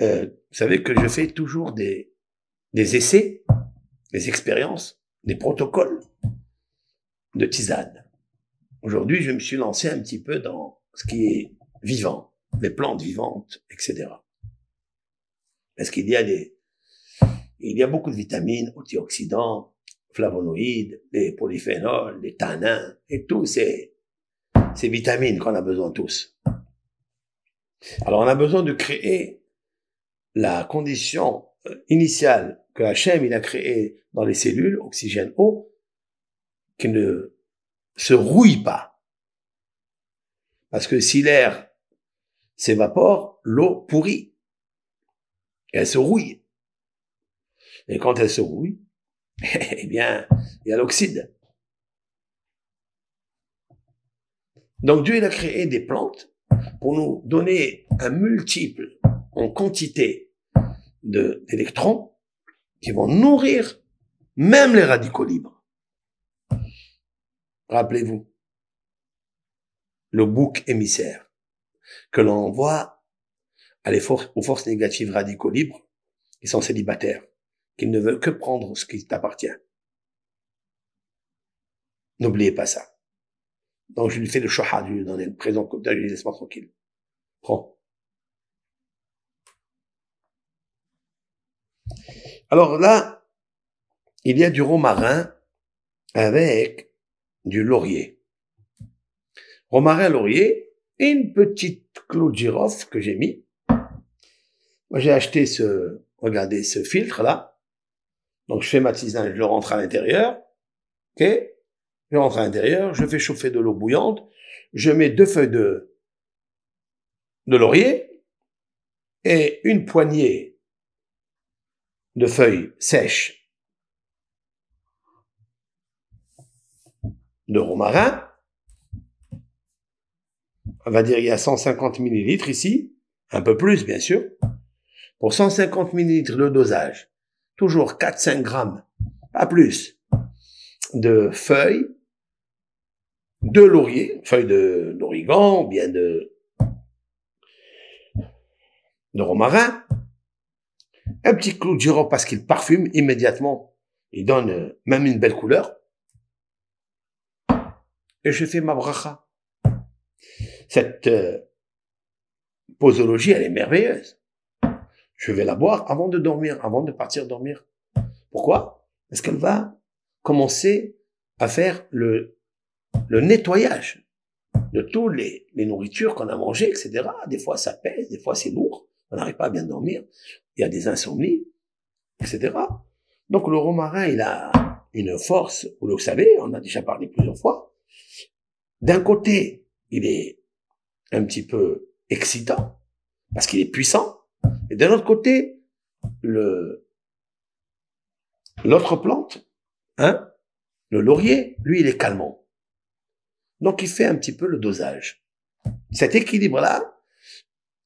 Vous savez que je fais toujours des essais, des expériences, des protocoles de tisane. Aujourd'hui, je me suis lancé un petit peu dans ce qui est vivant, les plantes vivantes, etc. Parce qu'il y a beaucoup de vitamines, antioxydants, flavonoïdes, les polyphénols, les tanins, et tous ces vitamines qu'on a besoin tous. Alors, on a besoin de créer la condition initiale que Hachem, il a créée dans les cellules, oxygène, eau, qui ne se rouille pas. Parce que si l'air s'évapore, l'eau pourrit. Et elle se rouille. Et quand elle se rouille, eh bien, il y a l'oxyde. Donc Dieu, il a créé des plantes pour nous donner un multiple en quantité d'électrons qui vont nourrir même les radicaux libres. Rappelez-vous, le bouc émissaire que l'on envoie aux forces négatives radicaux libres qui sont célibataires, qui ne veulent que prendre ce qui t'appartient. N'oubliez pas ça. Donc je lui fais le shohad, je lui donne le présent comme ça, je lui dis laisse-moi tranquille. Prends. Alors là, il y a du romarin avec du laurier. Romarin, laurier, et une petite clou de girofle que j'ai mis. Moi, j'ai acheté regardez, ce filtre-là. Donc, je fais ma tisane, je le rentre à l'intérieur. Ok? Je rentre à l'intérieur, je fais chauffer de l'eau bouillante. Je mets 2 feuilles de laurier et une poignée de feuilles sèches de romarin. On va dire il y a 150 millilitres ici, un peu plus bien sûr. Pour 150 millilitres le dosage, toujours 4-5 grammes, pas plus, de feuilles de laurier, feuilles d'origan, ou bien de romarin, un petit clou de girofle parce qu'il parfume immédiatement, il donne même une belle couleur, et je fais ma bracha. Cette posologie, elle est merveilleuse. Je vais la boire avant de dormir, avant de partir dormir. Pourquoi? Parce qu'elle va commencer à faire le nettoyage de tous les nourritures qu'on a mangées, etc. Des fois, ça pèse, des fois, c'est lourd. On n'arrive pas à bien dormir. Il y a des insomnies, etc. Donc, le romarin, il a une force, vous le savez, on a déjà parlé plusieurs fois. D'un côté, il est un petit peu excitant, parce qu'il est puissant. Et d'un autre côté, l'autre plante, le laurier, lui, il est calmant. Donc, il fait un petit peu le dosage. Cet équilibre-là,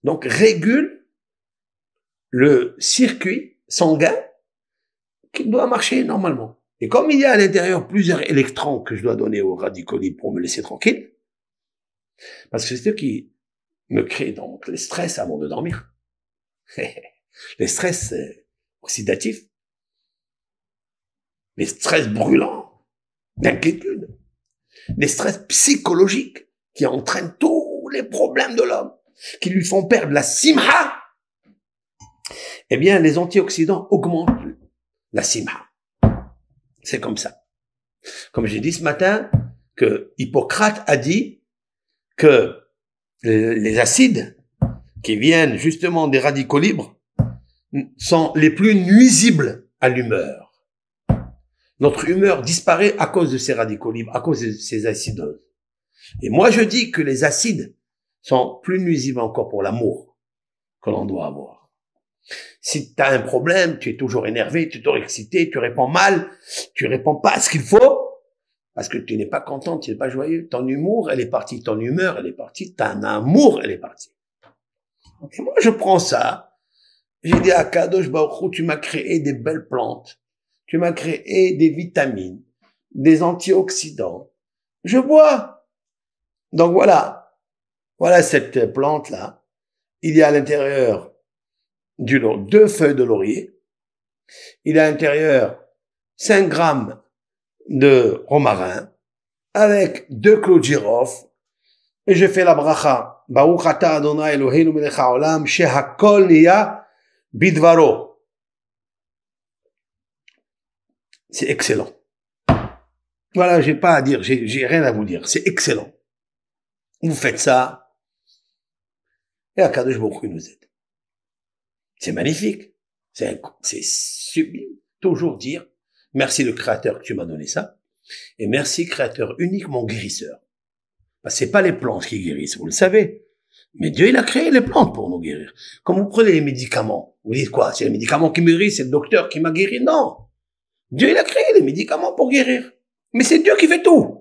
donc, régule le circuit sanguin qui doit marcher normalement. Et comme il y a à l'intérieur plusieurs électrons que je dois donner aux radicaux libres pour me laisser tranquille, parce que c'est eux qui me créent donc les stress avant de dormir. Les stress oxydatifs, les stress brûlants, d'inquiétude, les stress psychologiques qui entraînent tous les problèmes de l'homme, qui lui font perdre la simha. Eh bien, les antioxydants augmentent la simha. C'est comme ça. Comme j'ai dit ce matin, que Hippocrate a dit que les acides qui viennent justement des radicaux libres sont les plus nuisibles à l'humeur. Notre humeur disparaît à cause de ces radicaux libres, à cause de ces acidoses. Et moi, je dis que les acides sont plus nuisibles encore pour l'amour que l'on doit avoir. Si tu as un problème, tu es toujours énervé, tu es toujours excité, tu réponds mal, tu réponds pas à ce qu'il faut, parce que tu n'es pas content, tu n'es pas joyeux. Ton humour, elle est partie, ton humeur, elle est partie, ton amour, elle est partie. Et moi, je prends ça, j'ai dit à Kadosh Baruch Hu, tu m'as créé des belles plantes, tu m'as créé des vitamines, des antioxydants. Je bois. Donc voilà cette plante-là. Il y a à l'intérieur 2 feuilles de laurier. Il a à l'intérieur 5 grammes de romarin avec 2 clous de girofle. Et je fais la bracha. Baruch ata Adonai Eloheinu melech haolam shehakol niya bidvaro. C'est excellent. Voilà, j'ai pas à dire, j'ai rien à vous dire. C'est excellent. Vous faites ça. Et Akadosh Baruch Hu nous aide. C'est magnifique. C'est sublime. Toujours dire, merci le Créateur que tu m'as donné ça. Et merci Créateur unique, mon guérisseur. Parce que c'est pas les plantes qui guérissent, vous le savez. Mais Dieu, il a créé les plantes pour nous guérir. Comme vous prenez les médicaments, vous dites quoi? C'est les médicaments qui me guérissent, c'est le docteur qui m'a guéri? Non. Dieu, il a créé les médicaments pour guérir. Mais c'est Dieu qui fait tout.